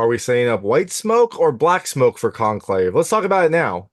Are we setting up white smoke or black smoke for Conclave? Let's talk about it now.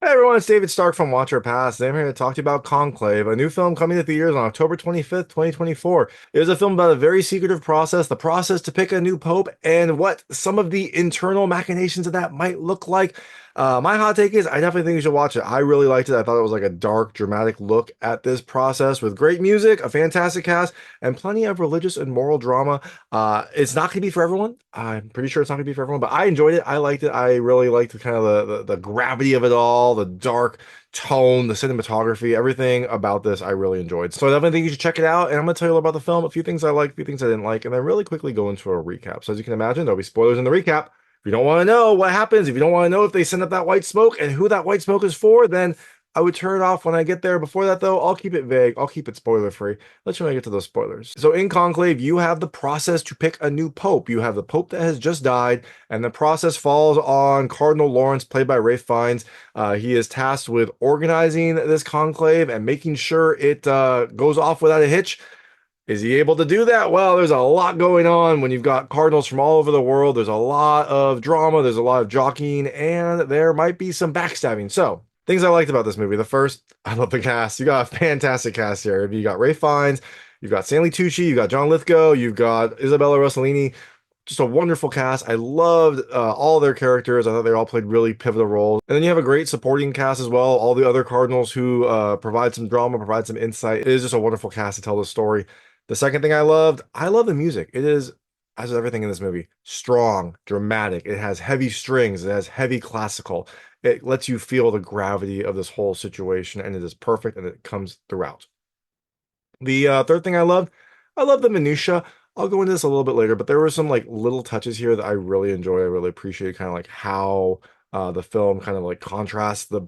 Hey everyone, it's David Stark from Watcher Pass. Today I'm here to talk to you about Conclave, a new film coming to theaters on October 25th, 2024. It is a film about a very secretive process, the process to pick a new pope, and what some of the internal machinations of that might look like. My hot take is I definitely think you should watch it. I really liked it. I thought it was like a dark, dramatic look at this process with great music, a fantastic cast, and plenty of religious and moral drama. It's not going to be for everyone. I'm pretty sure it's not going to be for everyone, but I enjoyed it. I liked it. I really liked the kind of the gravity of it all, the dark tone, the cinematography, everything about this I really enjoyed. So I definitely think you should check it out. And I'm going to tell you all about the film, a few things I liked, a few things I didn't like, and then really quickly go into a recap. So as you can imagine, there'll be spoilers in the recap. If you don't want to know what happens, if you don't want to know if they send up that white smoke and who that white smoke is for, then I would turn it off when I get there. Before that, though, I'll keep it vague. I'll keep it spoiler free. Let's try to get to those spoilers. So in Conclave, you have the process to pick a new pope. You have the pope that has just died, and the process falls on Cardinal Lawrence, played by Ralph Fiennes. He is tasked with organizing this conclave and making sure it goes off without a hitch. Is he able to do that? Well, there's a lot going on when you've got cardinals from all over the world. There's a lot of drama, there's a lot of jockeying, and there might be some backstabbing. So, things I liked about this movie. The first, I love the cast. You got a fantastic cast here. You got Ralph Fiennes, you've got Stanley Tucci, you got John Lithgow, you've got Isabella Rossellini. Just a wonderful cast. I loved all their characters. I thought they all played really pivotal roles. And then you have a great supporting cast as well. All the other Cardinals who provide some drama, provide some insight. It is just a wonderful cast to tell the story. The second thing I love the music. It is, as with everything in this movie, strong, dramatic. It has heavy strings. It has heavy classical. It lets you feel the gravity of this whole situation, and it is perfect, and it comes throughout. The third thing I love the minutia. I'll go into this a little bit later, but there were some like little touches here that I really enjoy. I really appreciate kind of like how the film kind of like contrasts the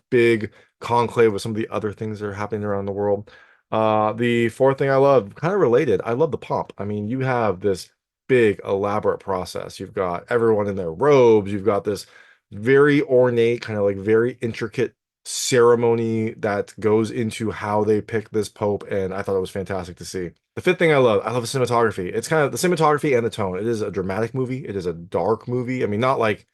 big conclave with some of the other things that are happening around the world. The fourth thing I love, kind of related, I love the pomp. I mean, you have this big, elaborate process. You've got everyone in their robes. You've got this very ornate, kind of like very intricate ceremony that goes into how they pick this pope, and I thought it was fantastic to see. The fifth thing I love the cinematography. It's kind of the cinematography and the tone. It is a dramatic movie. It is a dark movie. I mean, not like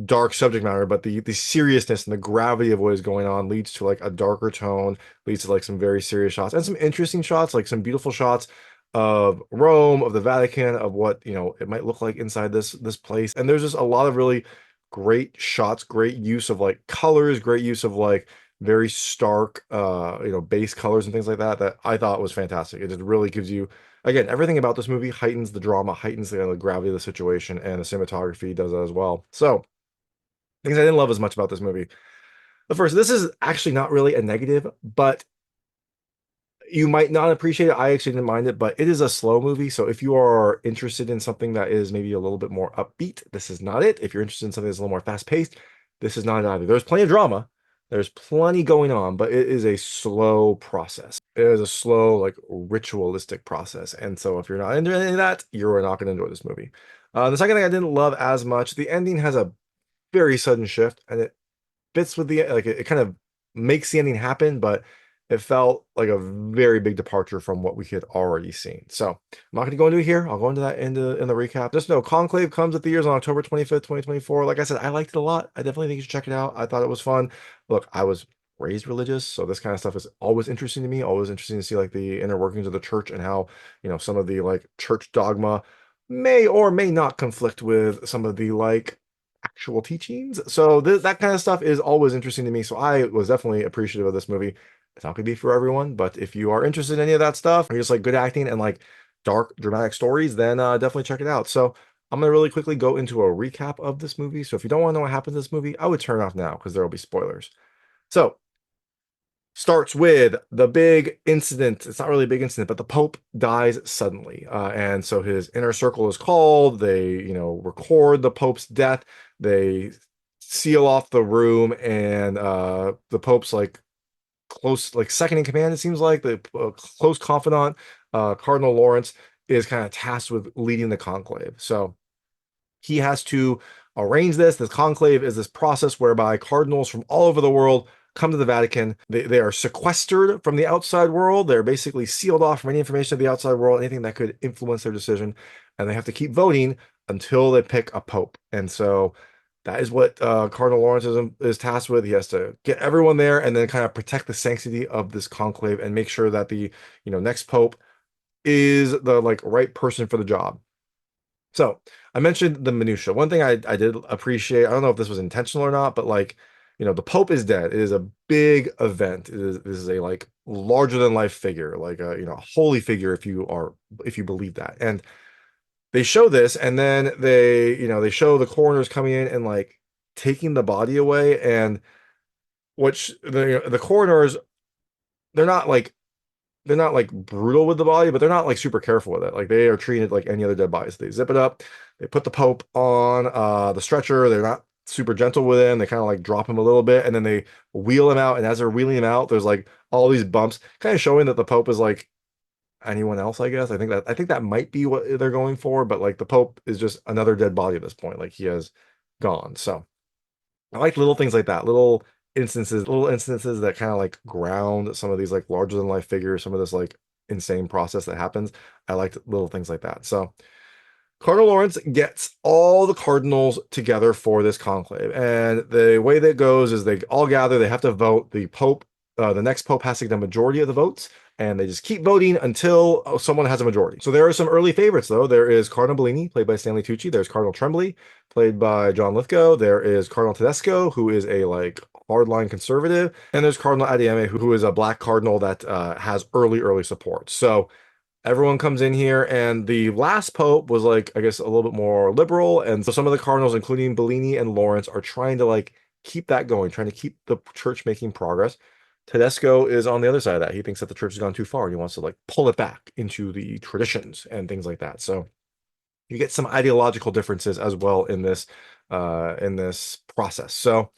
dark subject matter, but the seriousness and the gravity of what is going on leads to like a darker tone, leads to like some very serious shots and some interesting shots, like some beautiful shots of Rome, of the Vatican, of what, you know, it might look like inside this place. And there's just a lot of really great shots, great use of like colors, great use of like very stark base colors and things like that that I thought was fantastic. It just really gives you, again, everything about this movie heightens the drama, heightens the gravity of the situation, and the cinematography does that as well. So things I didn't love as much about this movie. The first, this is actually not really a negative, but you might not appreciate it. I actually didn't mind it, but it is a slow movie. So if you are interested in something that is maybe a little bit more upbeat, this is not it. If you're interested in something that's a little more fast paced, this is not it either. There's plenty of drama. There's plenty going on, but it is a slow process. It is a slow, like ritualistic process. And so if you're not into any of that, you're not going to enjoy this movie. The second thing I didn't love as much, the ending has a very sudden shift, and it fits with the like it kind of makes the ending happen, but it felt like a very big departure from what we had already seen. So I'm not going to go into it here. I'll go into that in the recap. Just know Conclave comes at the years on October 25th, 2024. Like I said, I liked it a lot. I definitely think you should check it out. I thought it was fun. Look, I was raised religious, so this kind of stuff is always interesting to me. Always interesting to see like the inner workings of the church and how, you know, some of the like church dogma may or may not conflict with some of the like actual teachings. So that kind of stuff is always interesting to me. So I was definitely appreciative of this movie. It's not gonna be for everyone, but if you are interested in any of that stuff, or you just like good acting and like dark dramatic stories, then definitely check it out. So I'm gonna really quickly go into a recap of this movie. So if you don't want to know what happens in this movie, I would turn it off now because there will be spoilers. So starts with the big incident. It's not really a big incident, but the Pope dies suddenly. And so his inner circle is called. They, you know, record the Pope's death. They seal off the room, and the Pope's like close, like second in command, it seems like the close confidant, Cardinal Lawrence, is kind of tasked with leading the conclave. So he has to arrange this. This conclave is this process whereby cardinals from all over the world come to the Vatican. They are sequestered from the outside world. They're basically sealed off from any information of the outside world, anything that could influence their decision. And they have to keep voting until they pick a pope. And so that is what Cardinal Lawrence is tasked with. He has to get everyone there and then kind of protect the sanctity of this conclave and make sure that the, next pope is the like right person for the job. So I mentioned the minutia. One thing I did appreciate, I don't know if this was intentional or not, but like, the Pope is dead. It is a big event. This is a like larger than life figure, like a, holy figure if you believe that. And they show this, and then they show the coroners coming in and like taking the body away, and which the coroners, they're not like brutal with the body, but they're not like super careful with it. Like they are treated like any other dead bodies. They zip it up, they put the Pope on the stretcher. They're not super gentle with him. They kind of like drop him a little bit, and then they wheel him out. And as they're wheeling him out, there's like all these bumps, kind of showing that the Pope is like anyone else, I guess. I think that might be what they're going for, but like the Pope is just another dead body at this point. Like he has gone. So I like little things like that, little instances that kind of like ground some of these like larger than life figures, some of this like insane process that happens. I liked little things like that. So Cardinal Lawrence gets all the cardinals together for this conclave. And the way that goes is they all gather, they have to vote. The next pope has to get a majority of the votes, and they just keep voting until someone has a majority. So there are some early favorites, though. There is Cardinal Bellini, played by Stanley Tucci. There's Cardinal Tremblay, played by John Lithgow. There is Cardinal Tedesco, who is a like hardline conservative. And there's Cardinal Adeyemi, who is a black cardinal that has early support. So everyone comes in here, and the last pope was like, I guess, a little bit more liberal. And so some of the cardinals, including Bellini and Lawrence, are trying to like keep that going, trying to keep the church making progress. Tedesco is on the other side of that. He thinks that the church has gone too far and he wants to like pull it back into the traditions and things like that. So you get some ideological differences as well in this process. So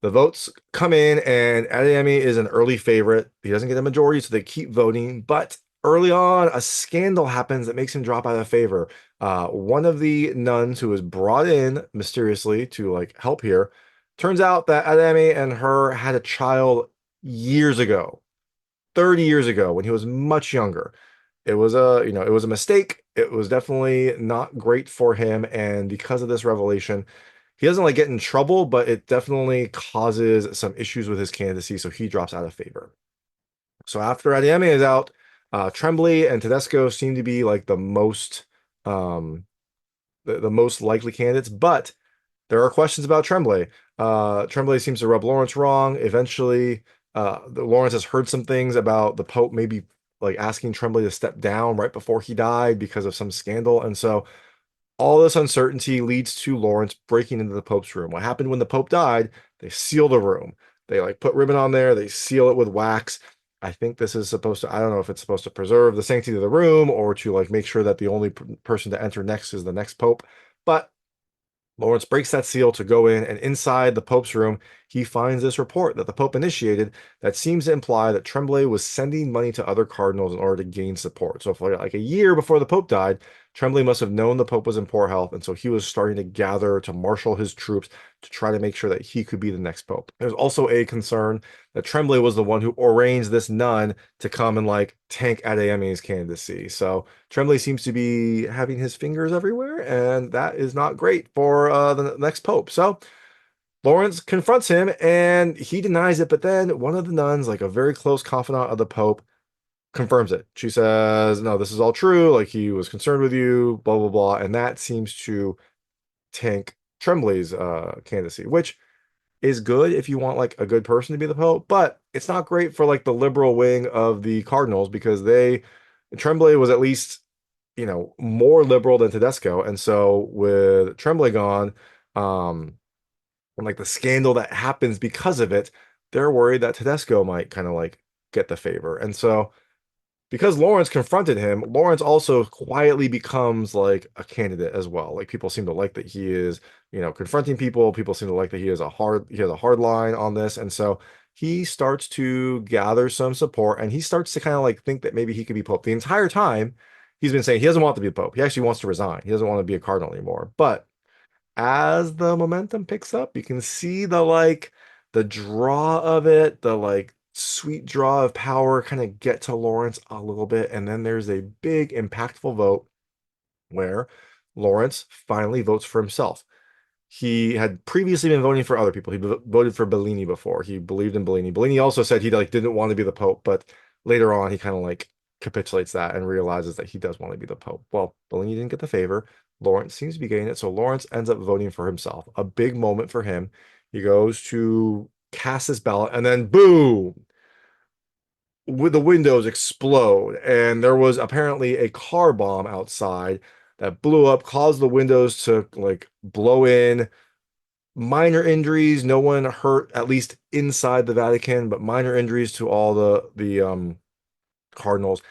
the votes come in, and Adeyemi is an early favorite. He doesn't get a majority, so they keep voting. But early on, a scandal happens that makes him drop out of favor. One of the nuns who was brought in mysteriously to like help here, turns out that Adeyemi and her had a child years ago, 30 years ago, when he was much younger. It was a mistake. It was definitely not great for him, and because of this revelation, he doesn't like get in trouble, but it definitely causes some issues with his candidacy, so he drops out of favor. So after Adeyemi is out, Tremblay and Tedesco seem to be like the most the most likely candidates, but there are questions about Tremblay. Tremblay seems to rub Lawrence wrong. Eventually, Lawrence has heard some things about the Pope maybe like asking Tremblay to step down right before he died because of some scandal. And so all this uncertainty leads to Lawrence breaking into the Pope's room. What happened when the Pope died? They seal the room. They like put ribbon on there, they seal it with wax. I think this is supposed to, I don't know if it's supposed to preserve the sanctity of the room or to like make sure that the only person to enter next is the next Pope. But Lawrence breaks that seal to go in, and inside the Pope's room, he finds this report that the Pope initiated that seems to imply that Tremblay was sending money to other cardinals in order to gain support. So for like a year before the Pope died, Tremblay must have known the Pope was in poor health, and so he was starting to gather to marshal his troops to try to make sure that he could be the next Pope. There's also a concern that Tremblay was the one who arranged this nun to come and like tank Adeyemi's candidacy. So Tremblay seems to be having his fingers everywhere, and that is not great for the next Pope. So Lawrence confronts him, and he denies it, but then one of the nuns, like a very close confidant of the Pope, confirms it. She says, no, this is all true. Like he was concerned with you, blah, blah, blah. And that seems to tank Tremblay's candidacy, which is good if you want like a good person to be the Pope, but it's not great for like the liberal wing of the Cardinals because Tremblay was at least, more liberal than Tedesco. And so with Tremblay gone, and like the scandal that happens because of it, they're worried that Tedesco might kind of like get the favor. And so because Lawrence confronted him, Lawrence also quietly becomes like a candidate as well. Like people seem to like that he is, confronting people. People seem to like that he has a hard line on this. And so he starts to gather some support, and he starts to kind of like think that maybe he could be Pope. The entire time he's been saying he doesn't want to be the Pope. He actually wants to resign. He doesn't want to be a cardinal anymore. But as the momentum picks up, you can see the like the draw of it, the like sweet draw of power kind of get to Lawrence a little bit. And then there's a big impactful vote where Lawrence finally votes for himself. He had previously been voting for other people. He voted for Bellini before. He believed in Bellini. Bellini also said he like didn't want to be the Pope, but later on he kind of like capitulates that and realizes that he does want to be the Pope. Well, Bellini didn't get the favor. Lawrence seems to be getting it, so Lawrence ends up voting for himself. A big moment for him. He goes to cast his ballot, and then boom, with the windows explode, and there was apparently a car bomb outside that blew up, caused the windows to like blow in. Minor injuries, no one hurt, at least inside the Vatican, but minor injuries to all the cardinals.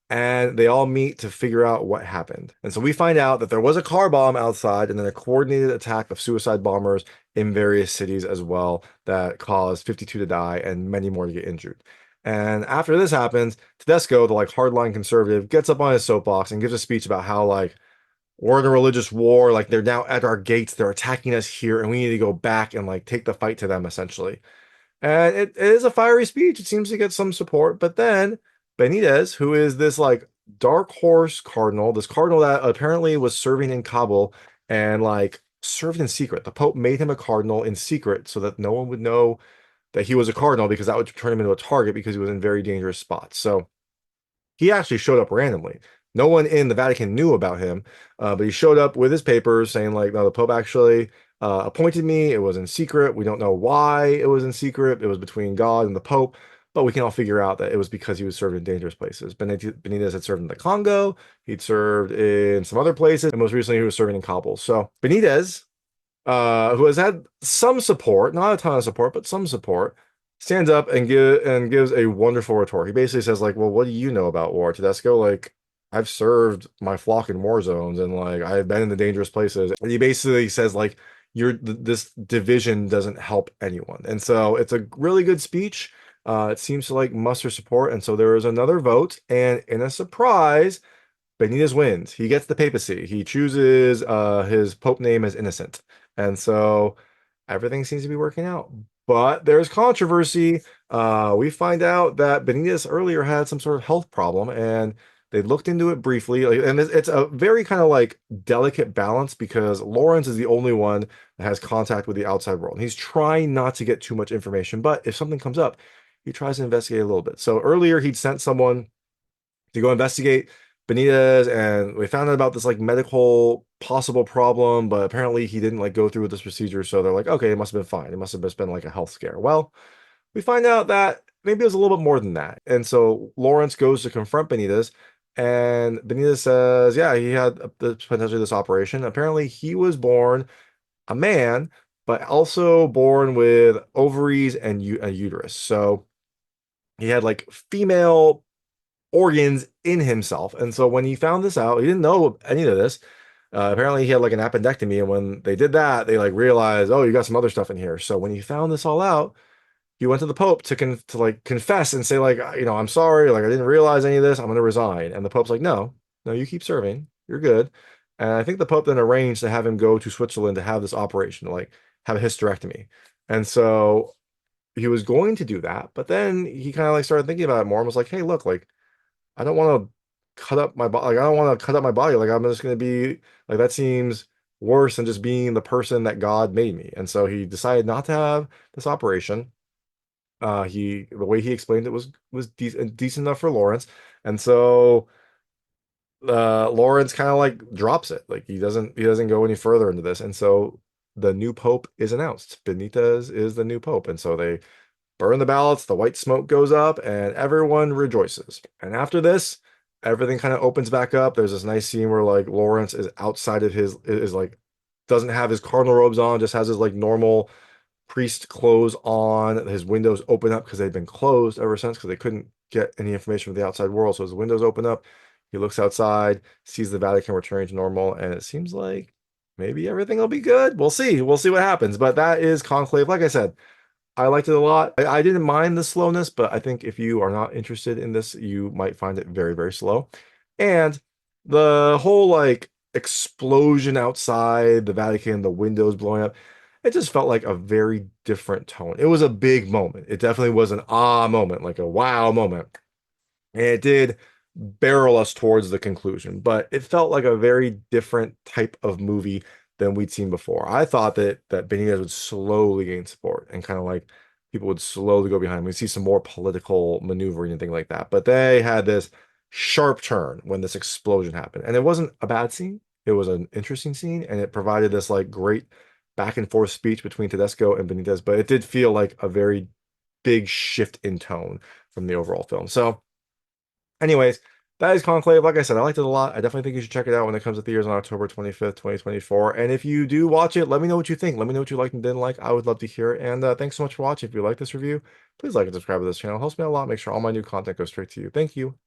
And they all meet to figure out what happened. And so we find out that there was a car bomb outside and then a coordinated attack of suicide bombers in various cities as well that caused 52 to die and many more to get injured. And after this happens, Tedesco, the like hardline conservative, gets up on his soapbox and gives a speech about how like we're in a religious war, like they're now at our gates, they're attacking us here, and we need to go back and like take the fight to them essentially. And it is a fiery speech. It seems to get some support, but then Benitez, who is this like dark horse cardinal, this cardinal that apparently was serving in Kabul and like served in secret. The Pope made him a cardinal in secret so that no one would know that he was a cardinal because that would turn him into a target because he was in very dangerous spots. So he actually showed up randomly. No one in the Vatican knew about him, but he showed up with his papers saying, like, no, the Pope actually appointed me. It was in secret. We don't know why it was in secret. It was between God and the Pope, but we can all figure out that it was because he was served in dangerous places. Benitez had served in the Congo. He'd served in some other places, and most recently he was serving in Kabul. So Benitez, who has had some support, not a ton of support, but some support, stands up and gives a wonderful retort. He basically says, like, well, what do you know about war, Tedesco? Like, I've served my flock in war zones and like I've been in the dangerous places. And he basically says, like, this division doesn't help anyone. And so it's a really good speech. It seems to like muster support. And so there is another vote, and in a surprise, Benitez wins. He gets the papacy. He chooses his pope name as Innocent. And so everything seems to be working out. But there's controversy. We find out that Benitez earlier had some sort of health problem, and they looked into it briefly. And it's a very kind of like delicate balance because Lawrence is the only one that has contact with the outside world. And he's trying not to get too much information, but if something comes up, he tries to investigate a little bit. So earlier he'd sent someone to go investigate Benitez, and we found out about this like medical possible problem, but apparently he didn't like go through with this procedure. So they're like, okay, it must have been fine. It must have just been like a health scare. Well, we find out that maybe it was a little bit more than that. And so Lawrence goes to confront Benitez, and Benitez says, yeah, he had potentially this operation. Apparently, he was born a man, but also born with ovaries and a uterus. So he had like female organs in himself. And so when he found this out, he didn't know any of this. Apparently, he had like an appendectomy, and when they did that, they like realized, oh, you got some other stuff in here. So when he found this all out, he went to the Pope to like confess and say like, you know, I'm sorry, like I didn't realize any of this. I'm going to resign. And the Pope's like, no, no, you keep serving. You're good. And I think the Pope then arranged to have him go to Switzerland to have this operation, to like have a hysterectomy. And so he was going to do that, but then he kind of like started thinking about it more and was like, hey, look, like I don't want to cut up my body. Like I don't want to cut up my body. Like I'm just going to be like that seems worse than just being the person that God made me. And so he decided not to have this operation. The way he explained it was decent enough for Lawrence, and so Lawrence kind of like drops it. Like he doesn't go any further into this, and so the new pope is announced. Benitez is the new pope, and so they burn the ballots. The white smoke goes up, and everyone rejoices. And after this, everything kind of opens back up. There's this nice scene where like Lawrence is outside of his is like doesn't have his cardinal robes on, just has his like normal priest clothes on. His windows open up because they've been closed ever since because they couldn't get any information from the outside world. So his windows open up. He looks outside, sees the Vatican returning to normal, and it seems like maybe everything will be good. We'll see. We'll see what happens. But that is Conclave. Like I said, I liked it a lot. I didn't mind the slowness, but I think if you are not interested in this, you might find it very, very slow. And the whole like explosion outside the Vatican, the windows blowing up, it just felt like a very different tone. It was a big moment. It definitely was an moment, like a wow moment. And it did barrel us towards the conclusion, but it felt like a very different type of movie than we'd seen before. I thought that Benitez would slowly gain support and kind of like people would slowly go behind him. We'd see some more political maneuvering and things like that. But they had this sharp turn when this explosion happened. And it wasn't a bad scene. It was an interesting scene, and it provided this like great back and forth speech between Tedesco and Benitez, but it did feel like a very big shift in tone from the overall film. So anyways, that is Conclave. Like I said, I liked it a lot. I definitely think you should check it out when it comes to theaters on October 25th, 2024. And if you do watch it, let me know what you think. Let me know what you liked and didn't like. I would love to hear it. And thanks so much for watching. If you like this review, please like and subscribe to this channel. It helps me out a lot. Make sure all my new content goes straight to you. Thank you.